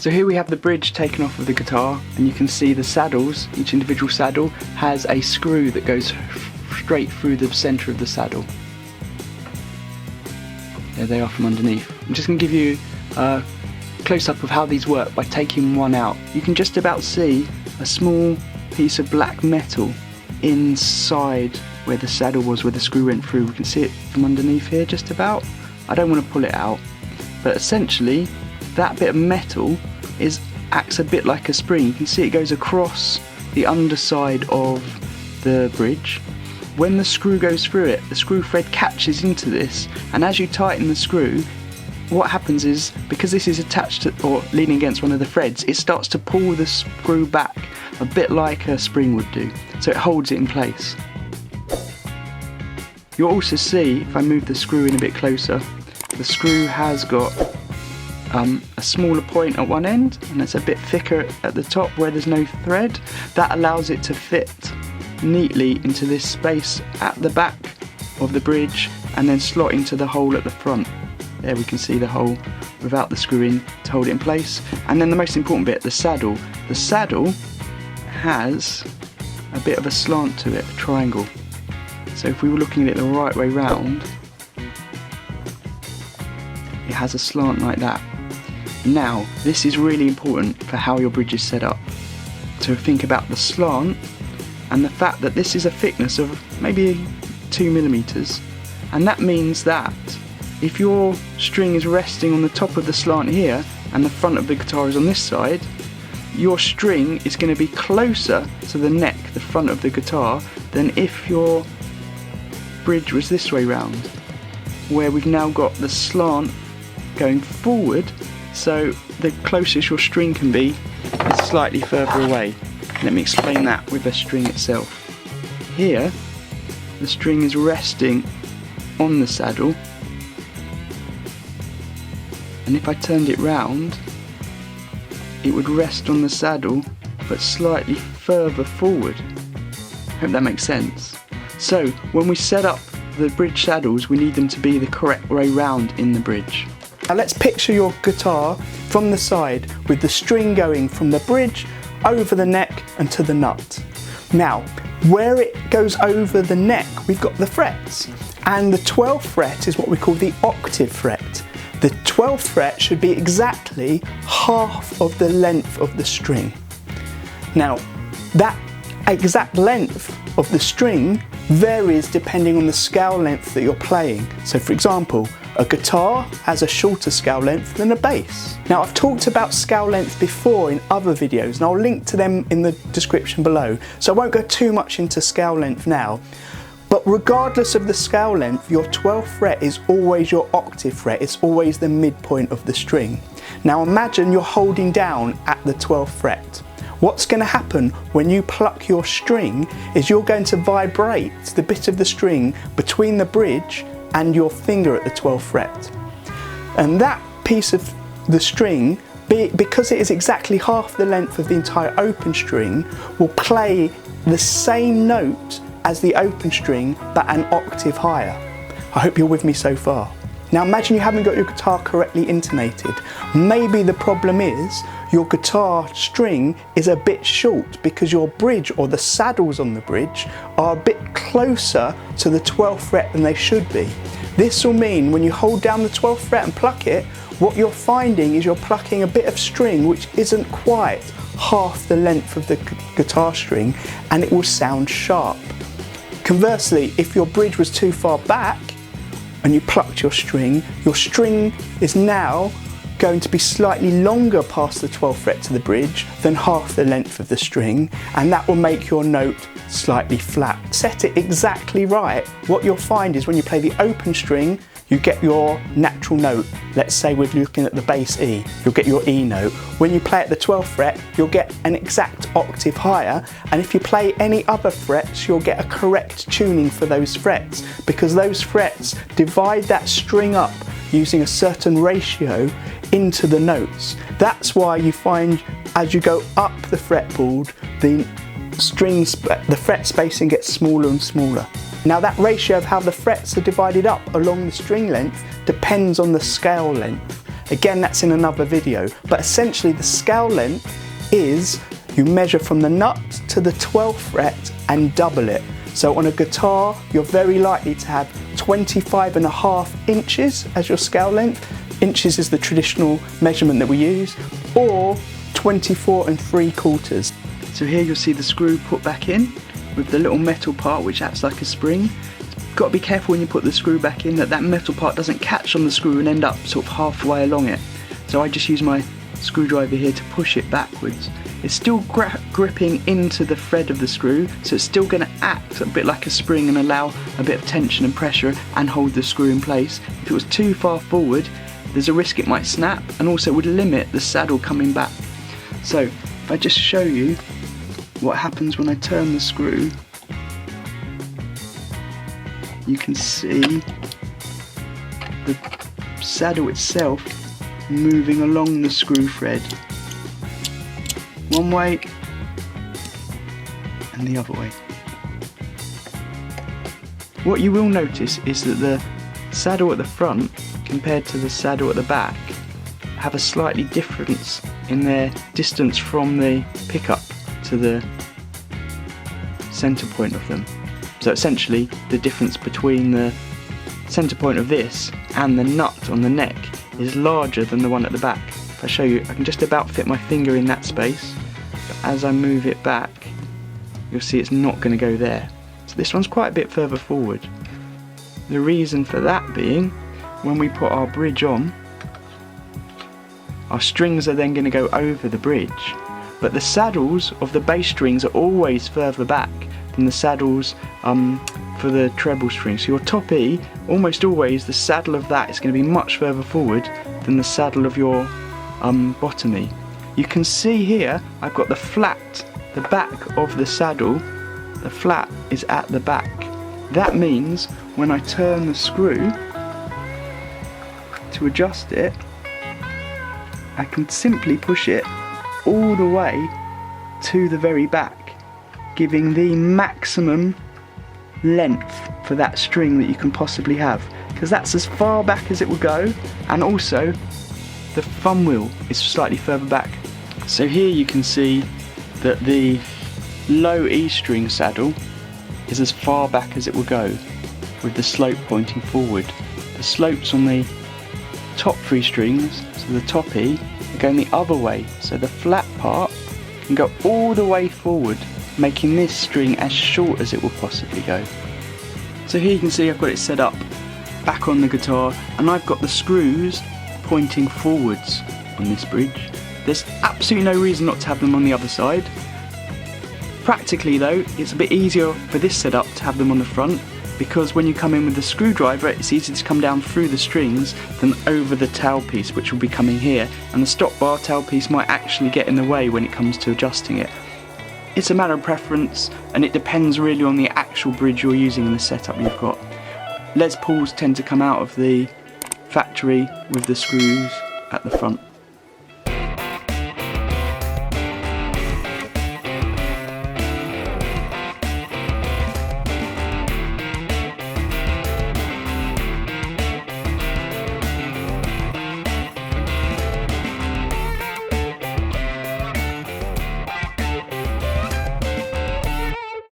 So here we have the bridge taken off of the guitar, and you can see the saddles, each individual saddle has a screw that goes straight through the centre of the saddle. There they are from underneath. I'm just going to give you a close-up of how these work by taking one out. You can just about see a small piece of black metal inside where the saddle was, where the screw went through. We can see it from underneath here just about. I don't want to pull it out, but essentially that bit of metal acts a bit like a spring. You can see it goes across the underside of the bridge. When the screw goes through it, the screw thread catches into this, and as you tighten the screw, what happens is, because this is attached to, or leaning against one of the threads, it starts to pull the screw back a bit like a spring would do, so it holds it in place. You'll also see, if I move the screw in a bit closer, the screw has got a smaller point at one end, and it's a bit thicker at the top where there's no thread. That allows it to fit neatly into this space at the back of the bridge and then slot into the hole at the front. There we can see the hole without the screw in to hold it in place. And then the most important bit, the saddle. The saddle has a bit of a slant to it, a triangle. So if we were looking at it the right way round, it has a slant like that. Now, this is really important for how your bridge is set up. To think about the slant and the fact that this is a thickness of maybe 2 millimeters, and that means that if your string is resting on the top of the slant here and the front of the guitar is on this side, your string is going to be closer to the neck, the front of the guitar, than if your bridge was this way round, where we've now got the slant going forward, so the closest your string can be is slightly further away. Let me explain that with the string itself. Here, the string is resting on the saddle, and if I turned it round, it would rest on the saddle but slightly further forward. Hope that makes sense. So when we set up the bridge saddles, we need them to be the correct way round in the bridge. Now let's picture your guitar from the side with the string going from the bridge over the neck and to the nut. Now, where it goes over the neck, we've got the frets, and the 12th fret is what we call the octave fret. The 12th fret should be exactly half of the length of the string. Now, that exact length of the string varies depending on the scale length that you're playing. So for example, a guitar has a shorter scale length than a bass. Now, I've talked about scale length before in other videos, and I'll link to them in the description below, so I won't go too much into scale length now. But regardless of the scale length, your 12th fret is always your octave fret. It's always the midpoint of the string. Now imagine you're holding down at the 12th fret. What's going to happen when you pluck your string is you're going to vibrate the bit of the string between the bridge and your finger at the 12th fret. And that piece of the string, because it is exactly half the length of the entire open string, will play the same note as the open string but an octave higher. I hope you're with me so far. Now imagine you haven't got your guitar correctly intonated. Maybe the problem is your guitar string is a bit short because your bridge, or the saddles on the bridge, are a bit closer to the 12th fret than they should be. This will mean when you hold down the 12th fret and pluck it, what you're finding is you're plucking a bit of string which isn't quite half the length of the guitar string, and it will sound sharp. Conversely, if your bridge was too far back and you plucked your string is now going to be slightly longer past the 12th fret to the bridge than half the length of the string, and that will make your note slightly flat. Set it exactly right. What you'll find is when you play the open string, you get your natural note. Let's say we're looking at the bass E, you'll get your E note. When you play at the 12th fret, you'll get an exact octave higher, and if you play any other frets, you'll get a correct tuning for those frets, because those frets divide that string up using a certain ratio into the notes. That's why you find as you go up the fretboard, the fret spacing gets smaller and smaller. Now that ratio of how the frets are divided up along the string length depends on the scale length. Again, that's in another video, but essentially the scale length is you measure from the nut to the 12th fret and double it. So on a guitar, you're very likely to have 25.5 inches as your scale length. Inches is the traditional measurement that we use, or 24 3/4. So here you'll see the screw put back in with the little metal part which acts like a spring. Got to be careful when you put the screw back in that that metal part doesn't catch on the screw and end up sort of halfway along it. So I just use my screwdriver here to push it backwards. It's still gripping into the thread of the screw, so it's still going to act a bit like a spring and allow a bit of tension and pressure and hold the screw in place. If it was too far forward, there's a risk it might snap, and also it would limit the saddle coming back. So if I just show you what happens when I turn the screw, you can see the saddle itself moving along the screw thread, one way and the other way. What you will notice is that the saddle at the front compared to the saddle at the back have a slightly difference in their distance from the pickup to the center point of them. So essentially the difference between the center point of this and the nut on the neck is larger than the one at the back. If I show you, I can just about fit my finger in that space, but as I move it back, you'll see it's not going to go there. So this one's quite a bit further forward. The reason for that being, when we put our bridge on, our strings are then going to go over the bridge, but the saddles of the bass strings are always further back than the saddles for the treble strings. So your top E, almost always the saddle of that is going to be much further forward than the saddle of your bottom E. You can see here I've got the flat, the back of the saddle, the flat is at the back. That means when I turn the screw to adjust it, I can simply push it all the way to the very back, giving the maximum length for that string that you can possibly have, because that's as far back as it will go, and also the thumb wheel is slightly further back. So here you can see that the low E string saddle is as far back as it will go, with the slope pointing forward. The slopes on the top 3 strings, so the top E, are going the other way, so the flat part can go all the way forward, making this string as short as it will possibly go. So here you can see I've got it set up back on the guitar, and I've got the screws pointing forwards on this bridge. There's absolutely no reason not to have them on the other side. Practically though, it's a bit easier for this setup to have them on the front, because when you come in with the screwdriver, it's easier to come down through the strings than over the tailpiece, which will be coming here, and the stop bar tailpiece might actually get in the way when it comes to adjusting it. It's a matter of preference, and it depends really on the actual bridge you're using and the setup you've got. Les Pauls tend to come out of the factory with the screws at the front.